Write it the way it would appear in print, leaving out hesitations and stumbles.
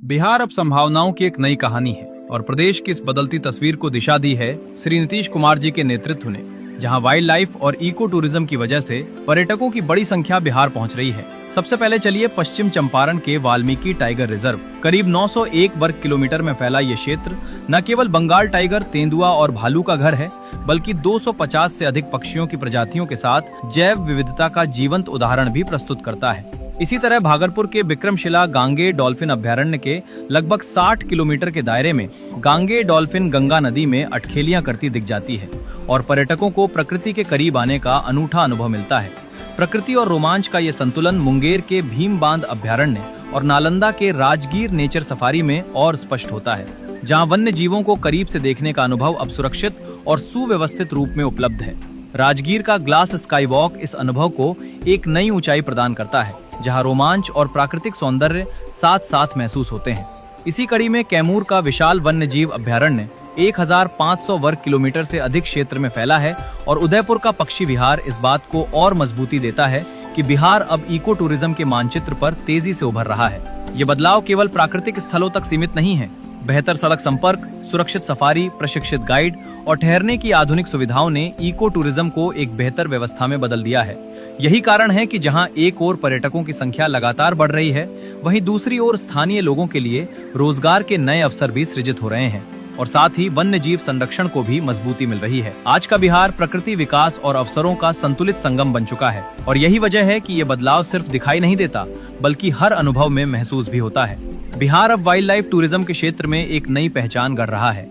बिहार अब संभावनाओं की एक नई कहानी है और प्रदेश की इस बदलती तस्वीर को दिशा दी है श्री नीतीश कुमार जी के नेतृत्व ने, जहां वाइल्ड लाइफ और इको टूरिज्म की वजह से पर्यटकों की बड़ी संख्या बिहार पहुंच रही है। सबसे पहले चलिए पश्चिम चंपारण के वाल्मीकि टाइगर रिजर्व। करीब 901 वर्ग किलोमीटर में फैला ये क्षेत्र न केवल बंगाल टाइगर, तेंदुआ और भालू का घर है, बल्कि 250 से अधिक पक्षियों की प्रजातियों के साथ जैव विविधता का जीवंत उदाहरण भी प्रस्तुत करता है। इसी तरह भागलपुर के विक्रमशिला गांगे डॉल्फिन अभ्यारण्य के लगभग 60 किलोमीटर के दायरे में गांगे डॉल्फिन गंगा नदी में अटखेलियां करती दिख जाती है और पर्यटकों को प्रकृति के करीब आने का अनूठा अनुभव मिलता है। प्रकृति और रोमांच का ये संतुलन मुंगेर के भीम बांध अभ्यारण्य और नालंदा के राजगीर नेचर सफारी में और स्पष्ट होता है, जहाँ वन्य जीवों को करीब से देखने का अनुभव अब सुरक्षित और सुव्यवस्थित रूप में उपलब्ध है। राजगीर का ग्लास स्काई वॉक इस अनुभव को एक नई ऊंचाई प्रदान करता है, जहां रोमांच और प्राकृतिक सौंदर्य साथ साथ महसूस होते हैं। इसी कड़ी में कैमूर का विशाल वन्य जीव अभ्यारण्य 1500 वर्ग किलोमीटर से अधिक क्षेत्र में फैला है और उदयपुर का पक्षी विहार इस बात को और मजबूती देता है कि बिहार अब इको टूरिज्म के मानचित्र पर तेजी से उभर रहा है। ये बदलाव केवल प्राकृतिक स्थलों तक सीमित नहीं है। बेहतर सड़क संपर्क, सुरक्षित सफारी, प्रशिक्षित गाइड और ठहरने की आधुनिक सुविधाओं ने इको टूरिज्म को एक बेहतर व्यवस्था में बदल दिया है। यही कारण है कि जहां एक ओर पर्यटकों की संख्या लगातार बढ़ रही है, वहीं दूसरी ओर स्थानीय लोगों के लिए रोजगार के नए अवसर भी सृजित हो रहे हैं और साथ ही वन्य जीव संरक्षण को भी मजबूती मिल रही है। आज का बिहार प्रकृति, विकास और अवसरों का संतुलित संगम बन चुका है और यही वजह है कि ये बदलाव सिर्फ दिखाई नहीं देता, बल्कि हर अनुभव में महसूस भी होता है। बिहार अब वाइल्ड लाइफ टूरिज्म के क्षेत्र में एक नई पहचान गढ़ रहा है।